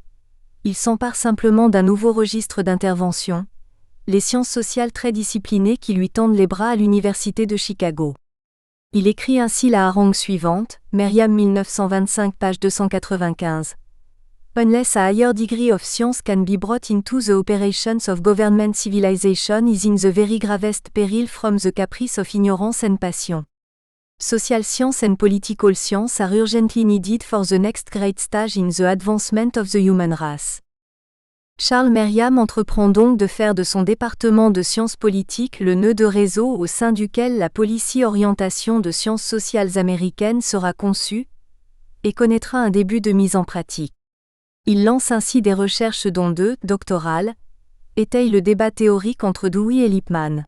Speaker 1: il s'empare simplement d'un nouveau registre d'intervention, les sciences sociales très disciplinées qui lui tendent les bras à l'Université de Chicago. Il écrit ainsi la harangue suivante, Merriam 1925 page 295. Unless a higher degree of science can be brought into the operations of government, civilization is in the very gravest peril from the caprice of ignorance and passion. Social science and political science are urgently needed for the next great stage in the advancement of the human race. Charles Merriam entreprend donc de faire de son département de sciences politiques le nœud de réseau au sein duquel la Policy Orientation de sciences sociales américaines sera conçue et connaîtra un début de mise en pratique. Il lance ainsi des recherches dont 2, doctorales, étayent le débat théorique entre Dewey et Lippmann.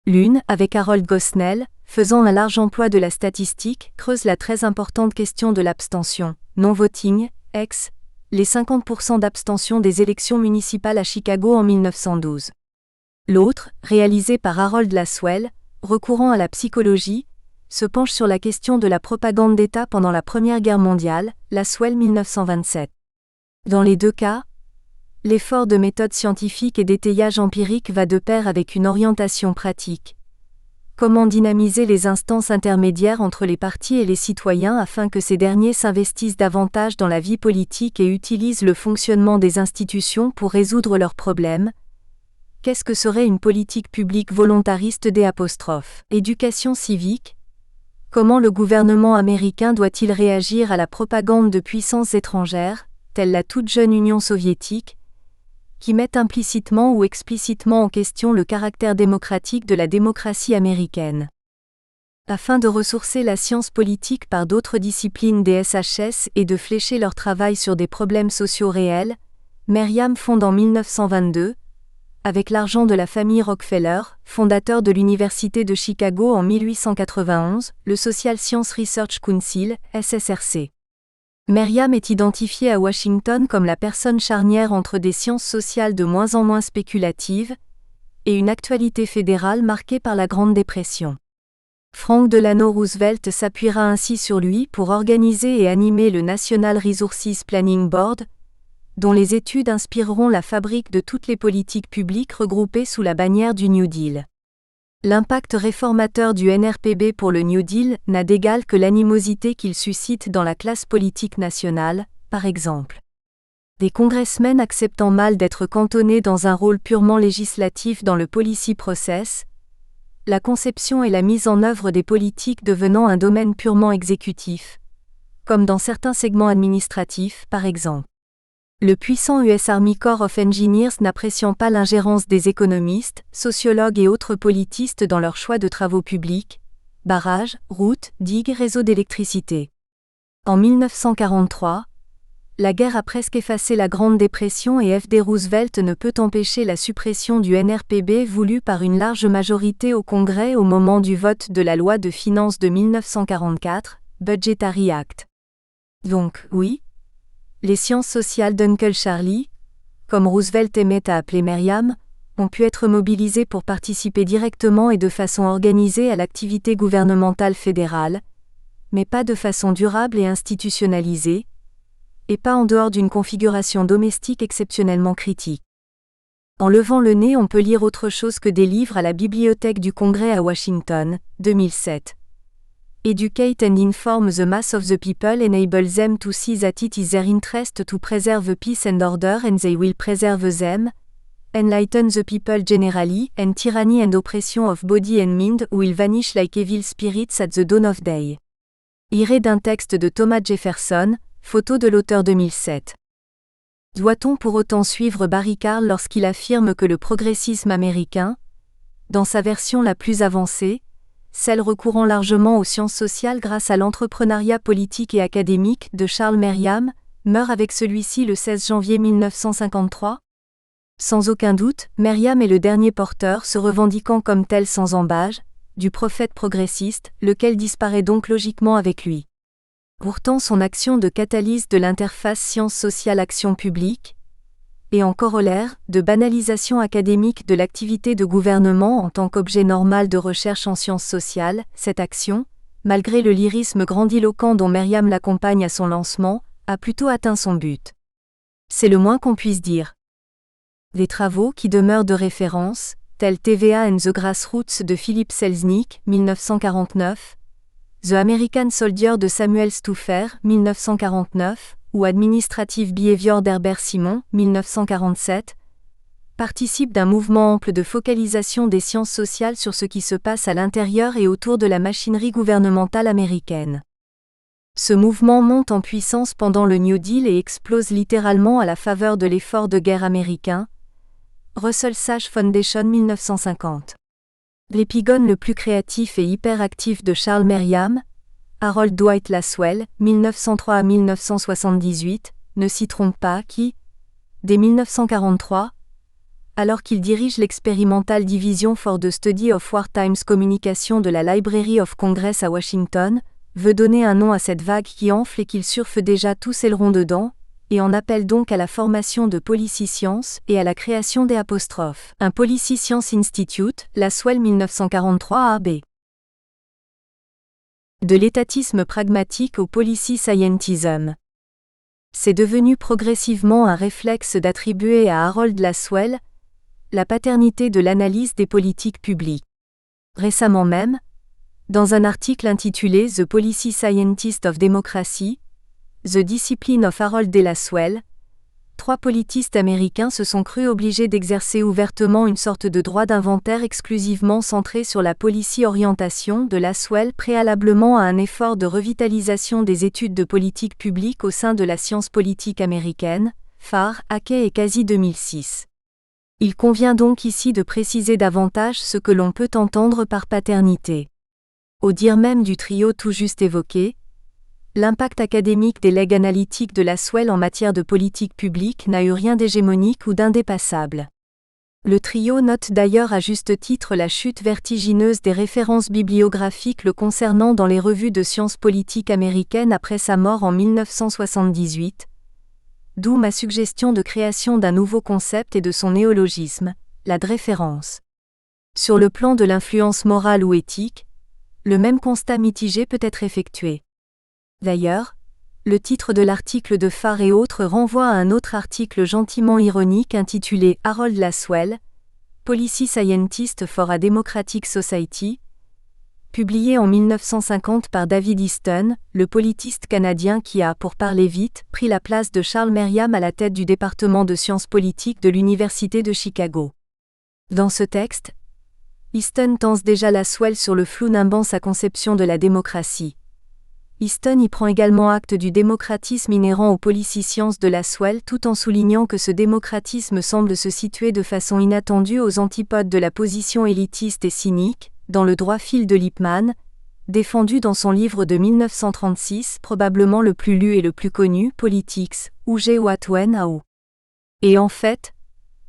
Speaker 1: L'une, avec Harold Gosnell, faisant un large emploi de la statistique, creuse la très importante question de l'abstention, non-voting, les 50% d'abstention des élections municipales à Chicago en 1912. L'autre, réalisée par Harold Laswell, recourant à la psychologie, se penche sur la question de la propagande d'État pendant la Première Guerre mondiale, Laswell 1927. Dans les 2 cas, l'effort de méthode scientifique et d'étayage empirique va de pair avec une orientation pratique. Comment dynamiser les instances intermédiaires entre les partis et les citoyens afin que ces derniers s'investissent davantage dans la vie politique et utilisent le fonctionnement des institutions pour résoudre leurs problèmes? Qu'est-ce que serait une politique publique volontariste Éducation civique? Comment le gouvernement américain doit-il réagir à la propagande de puissances étrangères, telle la toute jeune Union soviétique, qui mettent implicitement ou explicitement en question le caractère démocratique de la démocratie américaine. Afin de ressourcer la science politique par d'autres disciplines des SHS et de flécher leur travail sur des problèmes sociaux réels, Merriam fonde en 1922, avec l'argent de la famille Rockefeller, fondateur de l'Université de Chicago en 1891, le Social Science Research Council, SSRC. Merriam est identifié à Washington comme la personne charnière entre des sciences sociales de moins en moins spéculatives et une actualité fédérale marquée par la Grande Dépression. Frank Delano Roosevelt s'appuiera ainsi sur lui pour organiser et animer le National Resources Planning Board, dont les études inspireront la fabrique de toutes les politiques publiques regroupées sous la bannière du New Deal. L'impact réformateur du NRPB pour le New Deal n'a d'égal que l'animosité qu'il suscite dans la classe politique nationale, par exemple. Des congressmen acceptant mal d'être cantonnés dans un rôle purement législatif dans le policy process, la conception et la mise en œuvre des politiques devenant un domaine purement exécutif, comme dans certains segments administratifs, par exemple. Le puissant US Army Corps of Engineers n'appréciant pas l'ingérence des économistes, sociologues et autres politistes dans leurs choix de travaux publics, barrages, routes, digues, réseaux d'électricité. En 1943, la guerre a presque effacé la Grande Dépression et F.D. Roosevelt ne peut empêcher la suppression du NRPB voulue par une large majorité au Congrès au moment du vote de la loi de finances de 1944, Budgetary Act. Donc, oui, les sciences sociales d'Uncle Charlie, comme Roosevelt aimait à appeler Merriam, ont pu être mobilisées pour participer directement et de façon organisée à l'activité gouvernementale fédérale, mais pas de façon durable et institutionnalisée, et pas en dehors d'une configuration domestique exceptionnellement critique. En levant le nez, on peut lire autre chose que des livres à la Bibliothèque du Congrès à Washington, 2007. Educate and inform the mass of the people, enable them to see that it is their interest to preserve peace and order and they will preserve them. Enlighten the people generally, and tyranny and oppression of body and mind will vanish like evil spirits at the dawn of day. Iré d'un texte de Thomas Jefferson, photo de l'auteur 2007. Doit-on pour autant suivre Barry Carl lorsqu'il affirme que le progressisme américain, dans sa version la plus avancée, celle recourant largement aux sciences sociales grâce à l'entrepreneuriat politique et académique de Charles Merriam, meurt avec celui-ci le 16 janvier 1953 ? Sans aucun doute, Merriam est le dernier porteur se revendiquant comme tel sans embâge, du prophète progressiste, lequel disparaît donc logiquement avec lui. Pourtant son action de catalyse de l'interface sciences sociales-action publique, et en corollaire, de banalisation académique de l'activité de gouvernement en tant qu'objet normal de recherche en sciences sociales, cette action, malgré le lyrisme grandiloquent dont Merriam l'accompagne à son lancement, a plutôt atteint son but. C'est le moins qu'on puisse dire. Des travaux qui demeurent de référence, tels TVA and the Grassroots de Philip Selznick, 1949, The American Soldier de Samuel Stuffer, 1949, ou Administrative Behavior d'Herbert Simon, 1947, participent d'un mouvement ample de focalisation des sciences sociales sur ce qui se passe à l'intérieur et autour de la machinerie gouvernementale américaine. Ce mouvement monte en puissance pendant le New Deal et explose littéralement à la faveur de l'effort de guerre américain. Russell Sage Foundation 1950. L'épigone le plus créatif et hyperactif de Charles Merriam, Harold Dwight Lasswell, 1903 à 1978, ne s'y trompe pas qui, dès 1943, alors qu'il dirige l'expérimentale Division for the Study of Wartime Communication de la Library of Congress à Washington, veut donner un nom à cette vague qui enfle et qu'il surfe déjà tous ailerons dedans, et en appelle donc à la formation de Policy Science et à la création des apostrophes. Un Policy Science Institute, Lasswell 1943 AB. De l'étatisme pragmatique au policy scientism. C'est devenu progressivement un réflexe d'attribuer à Harold Lasswell la paternité de l'analyse des politiques publiques. Récemment même, dans un article intitulé The Policy Scientist of Democracy, The Discipline of Harold D. Lasswell, 3 politistes américains se sont crus obligés d'exercer ouvertement une sorte de droit d'inventaire exclusivement centré sur la policy orientation de Lasswell préalablement à un effort de revitalisation des études de politique publique au sein de la science politique américaine, Farr, Hackey et Casey 2006. Il convient donc ici de préciser davantage ce que l'on peut entendre par paternité. Au dire même du trio tout juste évoqué, l'impact académique des legs analytiques de Lasswell en matière de politique publique n'a eu rien d'hégémonique ou d'indépassable. Le trio note d'ailleurs à juste titre la chute vertigineuse des références bibliographiques le concernant dans les revues de sciences politiques américaines après sa mort en 1978, d'où ma suggestion de création d'un nouveau concept et de son néologisme, la référence. Sur le plan de l'influence morale ou éthique, le même constat mitigé peut être effectué. D'ailleurs, le titre de l'article de Farr et autres renvoie à un autre article gentiment ironique intitulé Harold Lasswell, Policy Scientist for a Democratic Society, publié en 1950 par David Easton, le politiste canadien qui a, pour parler vite, pris la place de Charles Merriam à la tête du département de sciences politiques de l'Université de Chicago. Dans ce texte, Easton tense déjà Lasswell sur le flou nimbant sa conception de la démocratie. Easton y prend également acte du démocratisme inhérent aux policy sciences de Lasswell tout en soulignant que ce démocratisme semble se situer de façon inattendue aux antipodes de la position élitiste et cynique, dans le droit fil de Lippmann, défendu dans son livre de 1936, probablement le plus lu et le plus connu, Politics, ou G. Watwen Ao. Et en fait,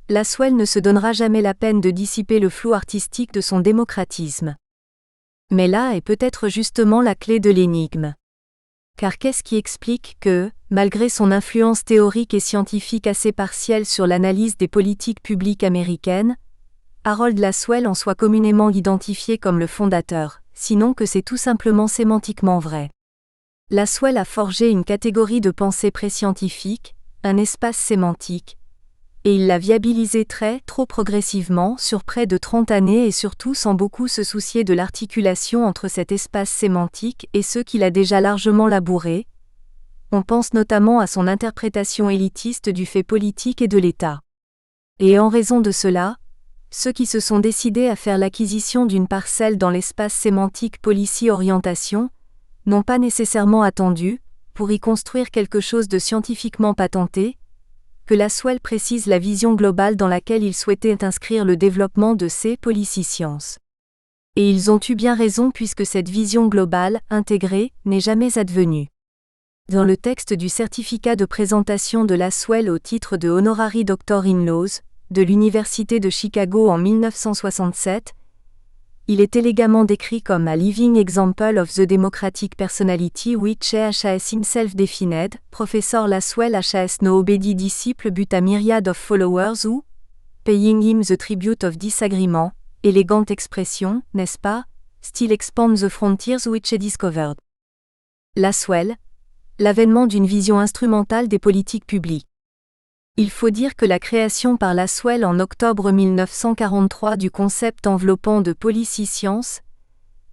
Speaker 1: Lasswell ne se donnera jamais la peine de dissiper le flou artistique de son démocratisme. Mais là est peut-être justement la clé de l'énigme. Car qu'est-ce qui explique que, malgré son influence théorique et scientifique assez partielle sur l'analyse des politiques publiques américaines, Harold Lasswell en soit communément identifié comme le fondateur, sinon que c'est tout simplement sémantiquement vrai. Laswell a forgé une catégorie de pensée préscientifique, un espace sémantique, et il l'a viabilisé trop progressivement sur près de 30 années et surtout sans beaucoup se soucier de l'articulation entre cet espace sémantique et ceux qu'il a déjà largement labourés. On pense notamment à son interprétation élitiste du fait politique et de l'État. Et en raison de cela, ceux qui se sont décidés à faire l'acquisition d'une parcelle dans l'espace sémantique policy orientation n'ont pas nécessairement attendu, pour y construire quelque chose de scientifiquement patenté, que Laswell précise la vision globale dans laquelle il souhaitait inscrire le développement de ces policy sciences. Et ils ont eu bien raison puisque cette vision globale, intégrée, n'est jamais advenue. Dans le texte du certificat de présentation de Laswell au titre de Honorary Doctor in Laws, de l'Université de Chicago en 1967, il est élégamment décrit comme a living example of the democratic personality which has himself defined. Professor Laswell has no obedi disciple but a myriad of followers who, paying him the tribute of disagreement, élégante expression, n'est-ce pas, still expand the frontiers which he discovered. Laswell, l'avènement d'une vision instrumentale des politiques publiques. Il faut dire que la création par Laswell en octobre 1943 du concept enveloppant de policy science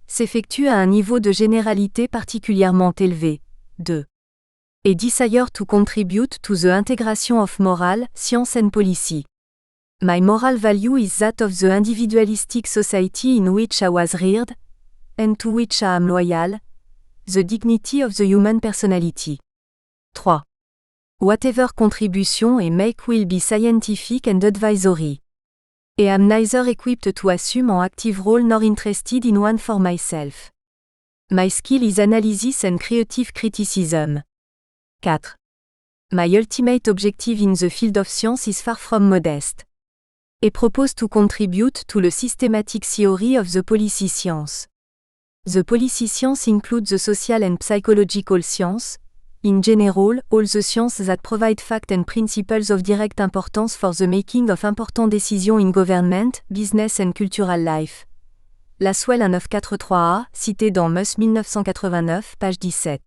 Speaker 1: s'effectue à un niveau de généralité particulièrement élevé. 2. Et desire to contribute to the integration of moral, science and policy. My moral value is that of the individualistic society in which I was reared, and to which I am loyal, the dignity of the human personality. 3. Whatever contribution I make will be scientific and advisory. I am neither equipped to assume an active role nor interested in one for myself. My skill is analysis and creative criticism. 4. My ultimate objective in the field of science is far from modest. I propose to contribute to the systematic theory of the policy science. The policy science includes the social and psychological science, in general, all the sciences that provide facts and principles of direct importance for the making of important decisions in government, business and cultural life. Laswell 1943a, cité dans Mus 1989, page 17.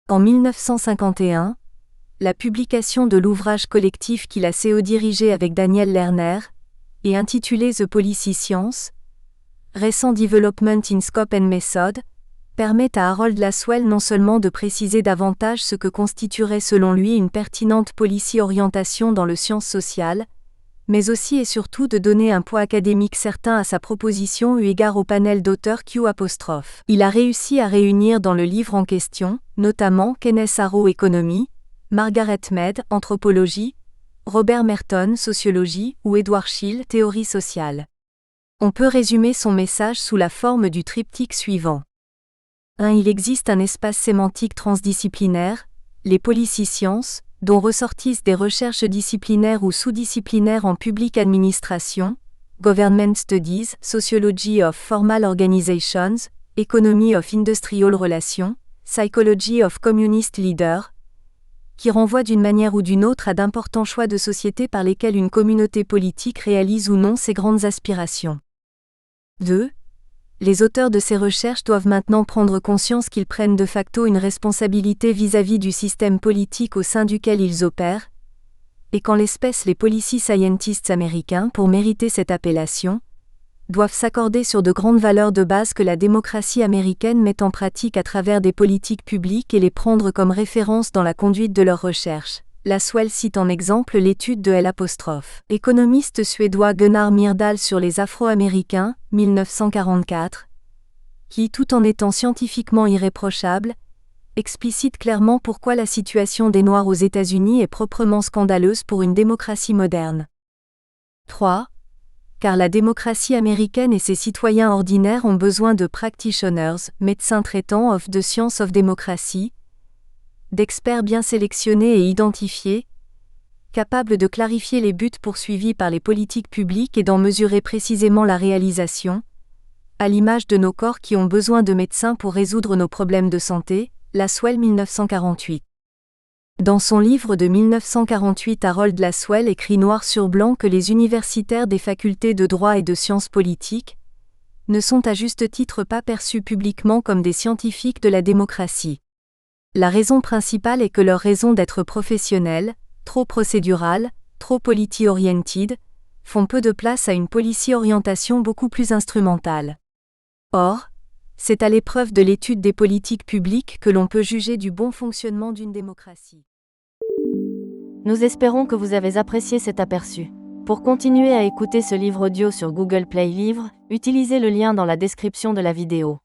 Speaker 1: En 1951, la publication de l'ouvrage collectif qu'il a co-dirigé avec Daniel Lerner, et intitulé The Policy Science, Recent Development in Scope and Method, permet à Harold Laswell non seulement de préciser davantage ce que constituerait selon lui une pertinente policy orientation dans le sciences sociales, mais aussi et surtout de donner un poids académique certain à sa proposition eu égard au panel d'auteurs Q'. Il a réussi à réunir dans le livre en question, notamment Kenneth Arrow économie, Margaret Mead anthropologie, Robert Merton sociologie ou Edward Schill théorie sociale. On peut résumer son message sous la forme du triptyque suivant. 1. Il existe un espace sémantique transdisciplinaire, les policy sciences, dont ressortissent des recherches disciplinaires ou sous-disciplinaires en public administration, government studies, sociology of formal organizations, economy of industrial relations, psychology of communist leaders, qui renvoient d'une manière ou d'une autre à d'importants choix de société par lesquels une communauté politique réalise ou non ses grandes aspirations. 2. Les auteurs de ces recherches doivent maintenant prendre conscience qu'ils prennent de facto une responsabilité vis-à-vis du système politique au sein duquel ils opèrent, et qu'en l'espèce les policy scientists américains, pour mériter cette appellation, doivent s'accorder sur de grandes valeurs de base que la démocratie américaine met en pratique à travers des politiques publiques et les prendre comme référence dans la conduite de leurs recherches. Laswell cite en exemple l'étude de L', économiste suédois Gunnar Myrdal sur les Afro-Américains, 1944, qui, tout en étant scientifiquement irréprochable, explicite clairement pourquoi la situation des Noirs aux États-Unis est proprement scandaleuse pour une démocratie moderne. 3. Car la démocratie américaine et ses citoyens ordinaires ont besoin de practitioners, médecins traitants of the science of democracy, d'experts bien sélectionnés et identifiés, capables de clarifier les buts poursuivis par les politiques publiques et d'en mesurer précisément la réalisation, à l'image de nos corps qui ont besoin de médecins pour résoudre nos problèmes de santé, Laswell 1948. Dans son livre de 1948, Harold Laswell écrit noir sur blanc que les universitaires des facultés de droit et de sciences politiques ne sont à juste titre pas perçus publiquement comme des scientifiques de la démocratie. La raison principale est que leur raison d'être professionnelle, trop procédurale, trop policy-oriented, font peu de place à une policy-orientation beaucoup plus instrumentale. Or, c'est à l'épreuve de l'étude des politiques publiques que l'on peut juger du bon fonctionnement d'une démocratie.
Speaker 2: Nous espérons que vous avez apprécié cet aperçu. Pour continuer à écouter ce livre audio sur Google Play Livres, utilisez le lien dans la description de la vidéo.